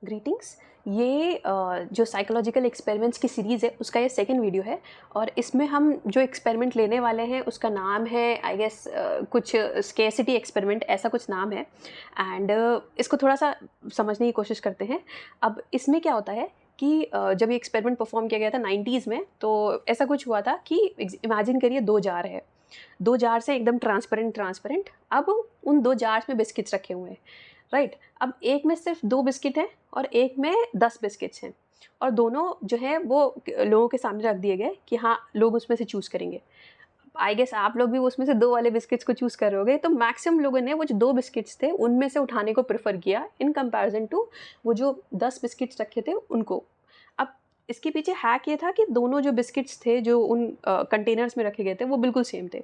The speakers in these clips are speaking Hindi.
ग्रीटिंग्स। ये जो साइकोलॉजिकल एक्सपेरिमेंट्स की सीरीज़ है उसका ये सेकंड वीडियो है और इसमें हम जो एक्सपेरिमेंट लेने वाले हैं उसका नाम है आई गेस कुछ स्केर्सिटी एक्सपेरिमेंट ऐसा कुछ नाम है। एंड इसको थोड़ा सा समझने की कोशिश करते हैं। अब इसमें क्या होता है कि जब ये एक्सपेरिमेंट परफॉर्म किया गया था 90s में, तो ऐसा कुछ हुआ था कि इमेजिन करिए 2 जार है, 2 जार से एकदम ट्रांसपेरेंट ट्रांसपेरेंट। अब उन 2 जार्स में बिस्किट्स रखे हुए हैं, राइट। अब एक में सिर्फ 2 बिस्किट हैं और एक में 10 बिस्किट्स हैं और दोनों जो है वो लोगों के सामने रख दिए गए कि हाँ, लोग उसमें से चूज़ करेंगे। आई गेस आप लोग भी उसमें से 2 वाले बिस्किट्स को चूज़ कर रहे होगे, तो मैक्सिमम लोगों ने वो जो 2 बिस्किट्स थे उनमें से उठाने को प्रेफ़र किया इन कंपैरिज़न टू वो जो 10 बिस्किट्स रखे थे उनको। अब इसके पीछे हैक ये था कि दोनों जो बिस्किट्स थे जो उन कंटेनर्स में रखे गए थे वो बिल्कुल सेम थे,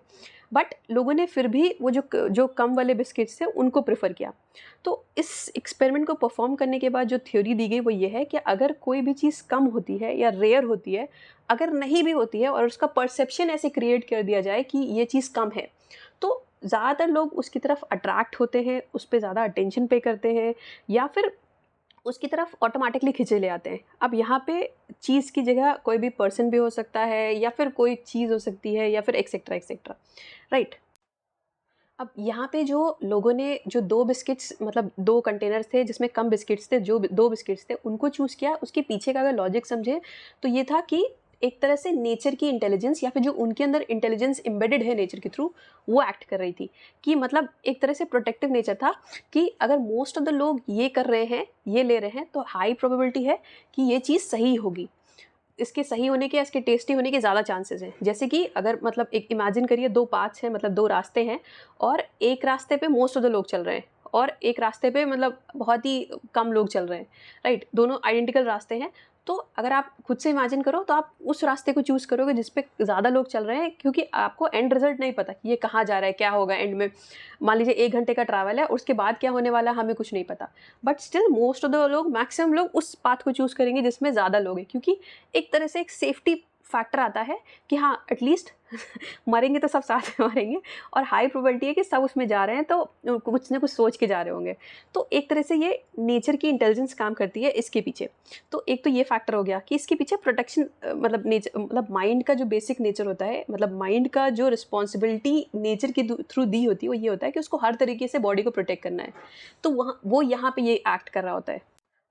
बट लोगों ने फिर भी वो जो कम वाले बिस्किट्स थे उनको प्रेफ़र किया। तो इस एक्सपेरिमेंट को परफॉर्म करने के बाद जो थ्योरी दी गई वो ये है कि अगर कोई भी चीज़ कम होती है या रेयर होती है, अगर नहीं भी होती है और उसका परसेप्शन ऐसे क्रिएट कर दिया जाए कि ये चीज़ कम है, तो ज़्यादातर लोग उसकी तरफ अट्रैक्ट होते हैं, उस पे ज़्यादा अटेंशन पे करते हैं या फिर उसकी तरफ ऑटोमेटिकली खींचे ले आते हैं। अब यहाँ पे चीज़ की जगह कोई भी पर्सन भी हो सकता है या फिर कोई चीज़ हो सकती है या फिर एक्सेट्रा एक्सेट्रा, राइट। अब यहाँ पे जो लोगों ने जो 2 बिस्किट्स मतलब 2 कंटेनर्स थे जिसमें कम बिस्किट्स थे, जो 2 बिस्किट्स थे उनको चूज़ किया, उसके पीछे का अगर लॉजिक समझे तो ये था कि एक तरह से नेचर की इंटेलिजेंस या फिर जो उनके अंदर इंटेलिजेंस एम्बेडेड है नेचर के थ्रू, वो एक्ट कर रही थी। कि मतलब एक तरह से प्रोटेक्टिव नेचर था कि अगर मोस्ट ऑफ द लोग ये कर रहे हैं, ये ले रहे हैं, तो हाई प्रोबेबिलिटी है कि ये चीज़ सही होगी। इसके सही होने के, इसके टेस्टी होने के ज़्यादा चांसेस हैं। जैसे कि अगर मतलब एक इमेजिन करिए 2 पाथ्स हैं, मतलब 2 रास्ते हैं और एक रास्ते पे मोस्ट ऑफ द लोग चल रहे हैं और एक रास्ते पे मतलब बहुत ही कम लोग चल रहे हैं, राइट? दोनों आइडेंटिकल रास्ते हैं। तो अगर आप खुद से इमेजिन करो तो आप उस रास्ते को चूज़ करोगे जिस पे ज़्यादा लोग चल रहे हैं, क्योंकि आपको एंड रिज़ल्ट नहीं पता कि ये कहाँ जा रहा है, क्या होगा एंड में। मान लीजिए 1 घंटे का ट्रैवल है, उसके बाद क्या होने वाला है हमें कुछ नहीं पता। But still most of the लोग, मैक्सिमम लोग उस पाथ को चूज़ करेंगे जिसमें ज़्यादा लोग हैं, क्योंकि एक तरह से एक सेफ्टी फैक्टर आता है कि हाँ, एटलीस्ट मरेंगे तो सब साथ में मरेंगे और हाई प्रोबेबिलिटी है कि सब उसमें जा रहे हैं तो कुछ ना कुछ सोच के जा रहे होंगे। तो एक तरह से ये नेचर की इंटेलिजेंस काम करती है इसके पीछे। तो एक तो ये फैक्टर हो गया कि इसके पीछे प्रोटेक्शन, मतलब नेचर, मतलब माइंड का जो बेसिक नेचर होता है, मतलब माइंड का जो रिस्पॉन्सिबिलिटी नेचर के थ्रू दी होती है वो ये होता है कि उसको हर तरीके से बॉडी को प्रोटेक्ट करना है। तो वहाँ वो यहाँ पे ये एक्ट कर रहा होता है,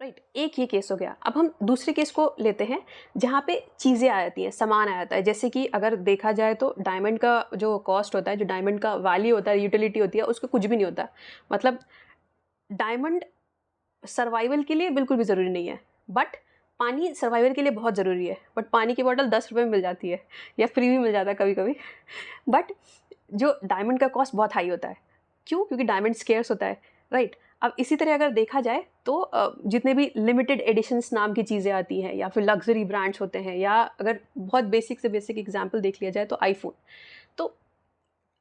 राइट। एक ये केस हो गया। अब हम दूसरे केस को लेते हैं जहाँ पे चीज़ें आ जाती हैं, सामान आ जाता है। जैसे कि अगर देखा जाए तो डायमंड का जो कॉस्ट होता है, जो डायमंड का वैल्यू होता है, यूटिलिटी होती है, उसका कुछ भी नहीं होता। मतलब डायमंड सर्वाइवल के लिए बिल्कुल भी ज़रूरी नहीं है, बट पानी सर्वाइवल के लिए बहुत ज़रूरी है। बट पानी की बॉटल 10 रुपये में मिल जाती है या फ्री भी मिल जाता है कभी कभी। बट जो डायमंड का कॉस्ट बहुत हाई होता है। क्यों? क्योंकि डायमंड स्केर्स होता है, राइट। अब इसी तरह अगर देखा जाए तो जितने भी लिमिटेड एडिशंस नाम की चीज़ें आती हैं या फिर लग्जरी ब्रांड्स होते हैं, या अगर बहुत बेसिक से बेसिक एग्जांपल देख लिया जाए तो आईफोन। तो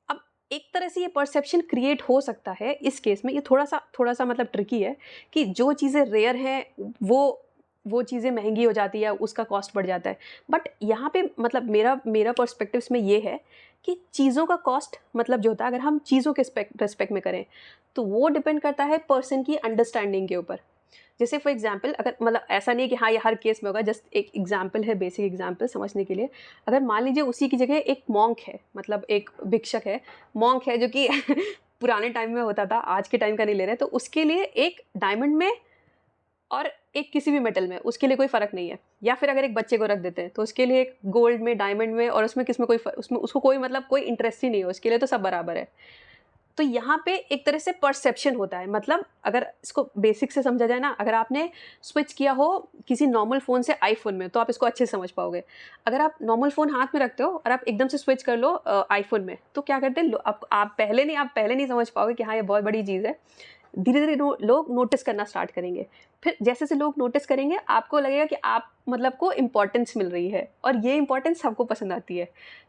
अब एक तरह से ये परसेप्शन क्रिएट हो सकता है इस केस में। ये थोड़ा सा मतलब ट्रिकी है कि जो चीज़ें रेयर हैं वो चीज़ें महंगी हो जाती है, उसका कॉस्ट बढ़ जाता है। बट यहाँ पे मतलब मेरा पर्सपेक्टिव इसमें ये है कि चीज़ों का कॉस्ट मतलब जो होता है, अगर हम चीज़ों के रेस्पेक्ट में करें तो वो डिपेंड करता है पर्सन की अंडरस्टैंडिंग के ऊपर। जैसे फॉर एग्जांपल, अगर मतलब ऐसा नहीं है कि हाँ ये हर केस में होगा, जस्ट एक एग्जांपल है, बेसिक एग्जांपल समझने के लिए। अगर मान लीजिए उसी की जगह एक मॉन्क है, मतलब एक भिक्षक है, मॉन्क है जो कि पुराने टाइम में होता था, आज के टाइम का नहीं ले रहे, तो उसके लिए एक डायमंड में और एक किसी भी मेटल में उसके लिए कोई फ़र्क नहीं है। या फिर अगर एक बच्चे को रख देते हैं तो उसके लिए एक गोल्ड में, डायमंड में, और उसमें किसमें कोई उसमें उसको कोई मतलब कोई इंटरेस्ट ही नहीं है, उसके लिए तो सब बराबर है। तो यहाँ पे एक तरह से परसेप्शन होता है। मतलब अगर इसको बेसिक से समझा जाए ना, अगर आपने स्विच किया हो किसी नॉर्मल फ़ोन से आईफोन में तो आप इसको अच्छे से समझ पाओगे। अगर आप नॉर्मल फ़ोन हाथ में रखते हो और आप एकदम से स्विच कर लो आईफोन में, तो क्या करते हैं आप पहले नहीं समझ पाओगे कि हाँ ये बहुत बड़ी चीज़ है। धीरे धीरे लोग नोटिस करना स्टार्ट करेंगे। फिर जैसे जैसे लोग नोटिस करेंगे आपको लगेगा कि आप मतलब को इम्पोर्टेंस मिल रही है और ये इम्पोर्टेंस सबको पसंद आती है।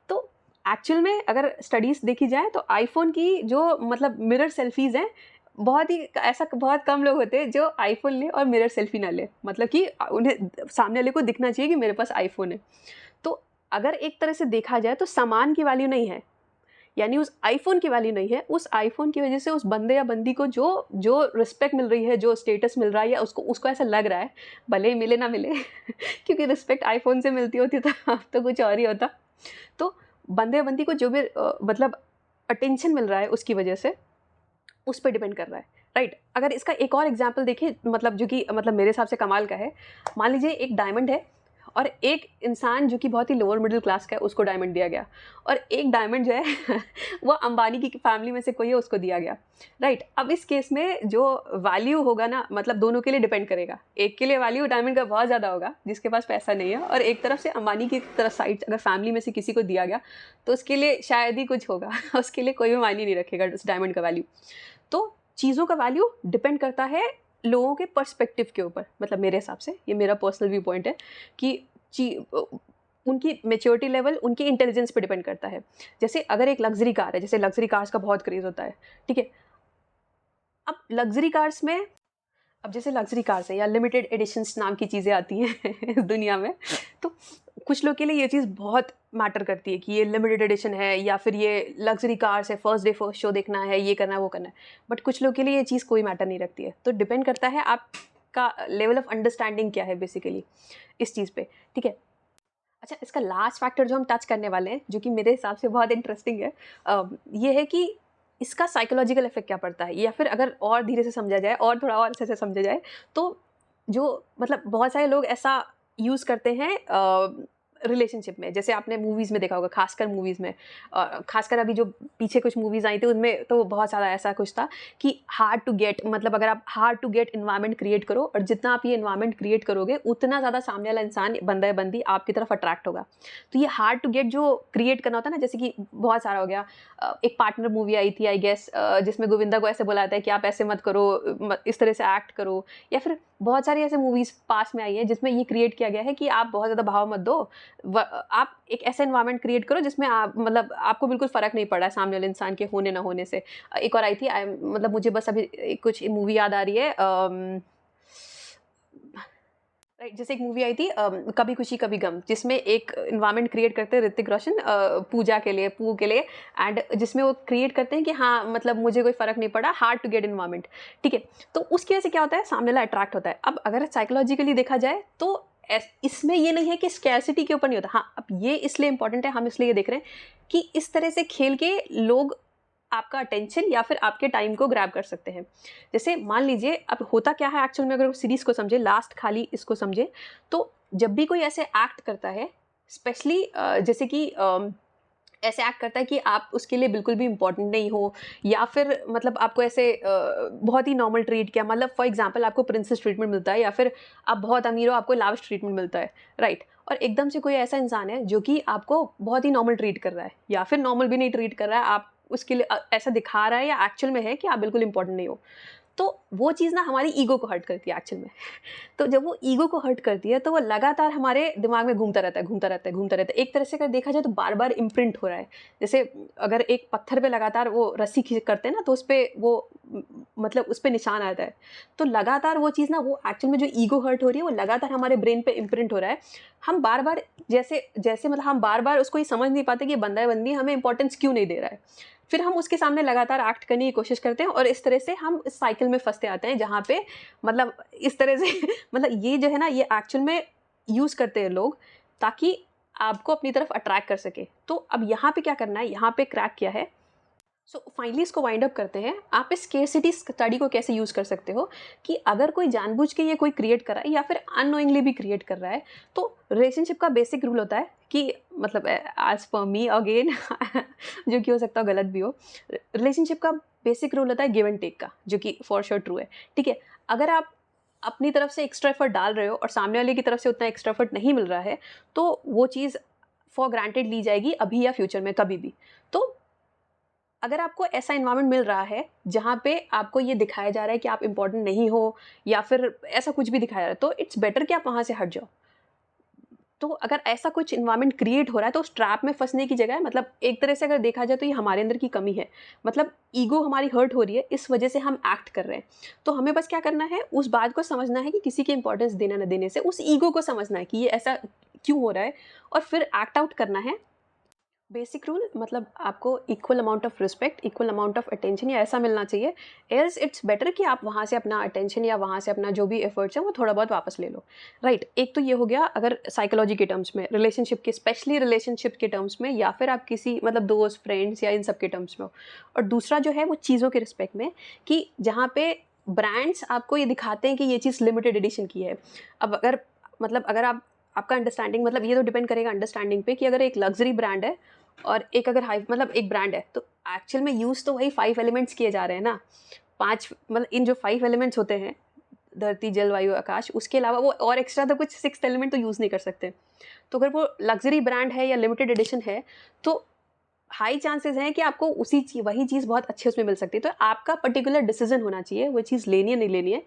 तो एक्चुअल में अगर स्टडीज़ देखी जाए तो आईफ़ोन की जो मतलब मिरर सेल्फ़ीज़ हैं, बहुत ही ऐसा बहुत कम लोग होते हैं जो आईफ़ोन लें और मिरर सेल्फ़ी ना लें। मतलब कि उन्हें सामने वाले को दिखना चाहिए कि मेरे पास आईफ़ोन है। तो अगर एक तरह से देखा जाए तो सामान की वैल्यू नहीं है, यानी उस आईफोन की वैल्यू नहीं है, उस आईफोन की वजह से उस बंदे या बंदी को जो जो रिस्पेक्ट मिल रही है, जो स्टेटस मिल रहा है, या उसको उसको ऐसा लग रहा है, भले ही मिले ना मिले क्योंकि रिस्पेक्ट आईफोन से मिलती होती तो कुछ और ही होता। तो बंदे या बंदी को जो भी मतलब अटेंशन मिल रहा है उसकी वजह से, उस पे डिपेंड कर रहा है, राइट। अगर इसका एक और एग्जांपल देखें, मतलब जो कि मतलब मेरे हिसाब से कमाल का है, मान लीजिए एक डायमंड है और एक इंसान जो कि बहुत ही लोअर मिडिल क्लास का है उसको डायमंड दिया गया, और एक डायमंड जो है वो अंबानी की फैमिली में से कोई है उसको दिया गया, राइट। अब इस केस में जो वैल्यू होगा ना, मतलब दोनों के लिए डिपेंड करेगा। एक के लिए वैल्यू डायमंड का बहुत ज़्यादा होगा जिसके पास पैसा नहीं है, और एक तरफ से अंबानी की तरफ साइड अगर फैमिली में से किसी को दिया गया तो उसके लिए शायद ही कुछ होगा उसके लिए कोई भी मायने नहीं रखेगा उस डायमंड का वैल्यू। तो चीज़ों का वैल्यू डिपेंड करता है लोगों के पर्सपेक्टिव के ऊपर, मतलब मेरे हिसाब से ये मेरा पर्सनल व्यू पॉइंट है कि उनकी मैच्योरिटी लेवल उनकी इंटेलिजेंस पे डिपेंड करता है। जैसे अगर एक लग्जरी कार है, जैसे लग्जरी कार्स का बहुत क्रेज़ होता है, ठीक है। अब लग्जरी कार्स में, अब जैसे लग्जरी कार्स है या लिमिटेड एडिशंस नाम की चीज़ें आती हैं इस दुनिया में, तो कुछ लोग के लिए ये चीज़ बहुत मैटर करती है कि ये लिमिटेड एडिशन है या फिर ये लग्जरी कार्स है, फर्स्ट डे फर्स्ट शो देखना है, ये करना है वो करना है। बट कुछ लोग के लिए ये चीज़ कोई मैटर नहीं रखती है। तो डिपेंड करता है आपका लेवल ऑफ अंडरस्टैंडिंग क्या है बेसिकली इस चीज़ पे, ठीक है। अच्छा, इसका लास्ट फैक्टर जो हम टच करने वाले हैं, जो कि मेरे हिसाब से बहुत इंटरेस्टिंग है, ये है कि इसका साइकोलॉजिकल इफेक्ट क्या पड़ता है, या फिर अगर और धीरे से समझा जाए और थोड़ा और अच्छे से समझा जाए, तो जो मतलब बहुत सारे लोग ऐसा यूज़ करते हैं रिलेशनशिप में, जैसे आपने मूवीज़ में देखा होगा, खासकर मूवीज़ में, खासकर अभी जो पीछे कुछ मूवीज़ आई थी उनमें तो बहुत सारा ऐसा कुछ था कि हार्ड टू गेट, मतलब अगर आप hard to get environment create करो, और जितना आप ये इन्वायरमेंट क्रिएट करोगे उतना ज़्यादा सामने वाला इंसान, बंदा या बंदी आपकी तरफ अट्रैक्ट होगा। तो ये हार्ड टू गेट जो क्रिएट करना होता है ना, जैसे कि बहुत सारा हो गया, एक पार्टनर मूवी आई थी आई गेस, जिसमें गोविंदा को ऐसे बोला जाता है कि आप ऐसे मत करो, इस तरह से एक्ट करो, या फिर बहुत सारी ऐसे मूवीज़ पास में आई है जिसमें ये क्रिएट किया गया है कि आप बहुत ज़्यादा भाव मत दो, आप एक ऐसा एनवायरनमेंट क्रिएट करो जिसमें आप, मतलब आपको बिल्कुल फ़र्क नहीं पड़ रहा है सामने वाले इंसान के होने ना होने से। एक और आई थी, मतलब मुझे बस अभी कुछ मूवी याद आ रही है, राइट, जैसे एक मूवी आई थी कभी खुशी कभी गम, जिसमें एक एनवायरनमेंट क्रिएट करते हैं ऋतिक रोशन पूजा के लिए, पू के लिए, एंड जिसमें वो क्रिएट करते हैं कि हाँ मतलब मुझे कोई फ़र्क नहीं पड़ा, हार्ड टू गेट एनवायरनमेंट, ठीक है। तो उसकी वजह से क्या होता है, सामने वाला अट्रैक्ट होता है। अब अगर साइकोलॉजिकली देखा जाए तो इसमें ये नहीं है कि स्कैरसिटी के ऊपर नहीं होता। हाँ, अब ये इसलिए इंपॉर्टेंट है, हम इसलिए ये देख रहे हैं कि इस तरह से खेल के लोग आपका अटेंशन या फिर आपके टाइम को ग्रैब कर सकते हैं। जैसे मान लीजिए, अब होता क्या है एक्चुअल में, अगर सीरीज़ को समझे, लास्ट खाली इसको समझे, तो जब भी कोई ऐसे एक्ट करता है, स्पेशली जैसे कि ऐसे एक्ट करता है कि आप उसके लिए बिल्कुल भी इम्पोर्टेंट नहीं हो, या फिर मतलब आपको ऐसे बहुत ही नॉर्मल ट्रीट किया, मतलब फॉर एग्जांपल आपको प्रिंसेस ट्रीटमेंट मिलता है, या फिर आप बहुत अमीर हो आपको लाविश ट्रीटमेंट मिलता है, राइट। और एकदम से कोई ऐसा इंसान है जो कि आपको बहुत ही नॉर्मल ट्रीट कर रहा है, या फिर नॉर्मल भी नहीं ट्रीट कर रहा है, आप उसके लिए ऐसा दिखा रहा है या एक्चुअल में है कि आप बिल्कुल इंपॉर्टेंट नहीं हो, तो वो चीज़ ना हमारी ईगो को हर्ट करती है एक्चुअल में। तो जब वो ईगो को हर्ट करती है तो वो लगातार हमारे दिमाग में घूमता रहता है, घूमता रहता है, घूमता रहता है। एक तरह से अगर देखा जाए तो बार बार इम्प्रिंट हो रहा है। जैसे अगर एक पत्थर पे लगातार वो रस्सी खींच करते हैं ना, तो उस पे वो मतलब उस पे निशान आता है। तो लगातार वो चीज़ ना, वो एक्चुअल में जो ईगो हर्ट हो रही है वो लगातार हमारे ब्रेन पे इम्प्रिंट हो रहा है। हम बार बार जैसे जैसे मतलब हम बार बार उसको ये समझ नहीं पाते कि बंदा है बंदी हमें इंपॉर्टेंस क्यों नहीं दे रहा है। फिर हम उसके सामने लगातार एक्ट करने की कोशिश करते हैं, और इस तरह से हम इस साइकिल में फंसते आते हैं, जहाँ पे मतलब इस तरह से मतलब ये जो है ना, ये एक्चुअल में यूज़ करते हैं लोग ताकि आपको अपनी तरफ अट्रैक्ट कर सके। तो अब यहाँ पे क्या करना है, यहाँ पे क्रैक किया है। सो फाइनली इसको वाइंड अप करते हैं, आप इस स्केर्सिटी स्टडी को कैसे यूज़ कर सकते हो कि अगर कोई जानबूझ के ये कोई क्रिएट कर रहा है या फिर अननोइंगली भी क्रिएट कर रहा है, तो रिलेशनशिप का बेसिक रूल होता है कि मतलब एज पर मी अगेन जो कि हो सकता है गलत भी हो, रिलेशनशिप का बेसिक रूल होता है गिव एंड टेक का, जो कि फॉर श्योर ट्रू है, ठीक है। अगर आप अपनी तरफ से एक्स्ट्रा एफर्ट डाल रहे हो और सामने वाले की तरफ से उतना एक्स्ट्रा एफर्ट नहीं मिल रहा है, तो वो चीज़ फॉर ग्रांटेड ली जाएगी अभी या फ्यूचर में कभी भी। तो अगर आपको ऐसा एनवायरनमेंट मिल रहा है जहाँ पे आपको ये दिखाया जा रहा है कि आप इम्पोर्टेंट नहीं हो, या फिर ऐसा कुछ भी दिखाया जा रहा है, तो इट्स बेटर कि आप वहाँ से हट जाओ। तो अगर ऐसा कुछ एनवायरनमेंट क्रिएट हो रहा है तो उस ट्रैप में फंसने की जगह, मतलब एक तरह से अगर देखा जाए तो ये हमारे अंदर की कमी है, मतलब ईगो हमारी हर्ट हो रही है, इस वजह से हम एक्ट कर रहे हैं। तो हमें बस क्या करना है, उस बात को समझना है कि किसी की इंपॉर्टेंस देना न देने से उस ईगो को समझना है कि ये ऐसा क्यों हो रहा है, और फिर एक्ट आउट करना है बेसिक रूल मतलब आपको equal amount of respect, equal amount of attention या ऐसा मिलना चाहिए। एल्स इट्स बेटर कि आप वहाँ से अपना अटेंशन या वहाँ से अपना जो भी एफर्ट्स है वो थोड़ा बहुत वापस ले लो, राइट। एक तो ये हो गया अगर साइकोलॉजी के टर्म्स में, रिलेशनशिप के, स्पेशली रिलेशनशिप के टर्म्स में, या फिर आप किसी मतलब दोस्त, फ्रेंड्स या इन सब के टर्म्स में हो। और दूसरा जो है वो चीज़ों के रिस्पेक्ट में, कि जहाँ पे ब्रांड्स आपको ये दिखाते हैं कि ये चीज़ लिमिटेड एडिशन की है। अब अगर मतलब अगर आप, आपका अंडरस्टैंडिंग, मतलब ये तो डिपेंड करेगा अंडरस्टैंडिंग पे, कि अगर एक लग्जरी ब्रांड है और एक अगर हाई मतलब एक ब्रांड है, तो एक्चुअल में यूज़ तो वही 5 एलिमेंट्स किए जा रहे हैं ना। 5 मतलब इन जो 5 एलिमेंट्स होते हैं, धरती, जल, वायु, आकाश, उसके अलावा वो और एक्स्ट्रा तो कुछ 6th एलिमेंट तो यूज़ नहीं कर सकते। तो अगर वो लग्जरी ब्रांड है या लिमिटेड एडिशन है, तो हाई चांसेस हैं कि आपको वही चीज़ बहुत अच्छे उसमें मिल सकती है। तो आपका पर्टिकुलर डिसीजन होना चाहिए, वो चीज़ लेनी है, नहीं लेनी है।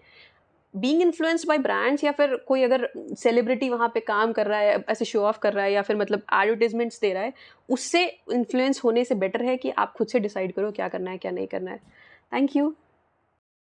बीइंग इन्फ्लुएंस्ड बाय ब्रांड्स, या फिर कोई अगर सेलिब्रिटी वहाँ पे काम कर रहा है, ऐसे शो ऑफ कर रहा है, या फिर मतलब एडवर्टाइजमेंट्स दे रहा है, उससे इन्फ्लुएंस होने से बेटर है कि आप खुद से डिसाइड करो क्या करना है, क्या नहीं करना है। Thank you.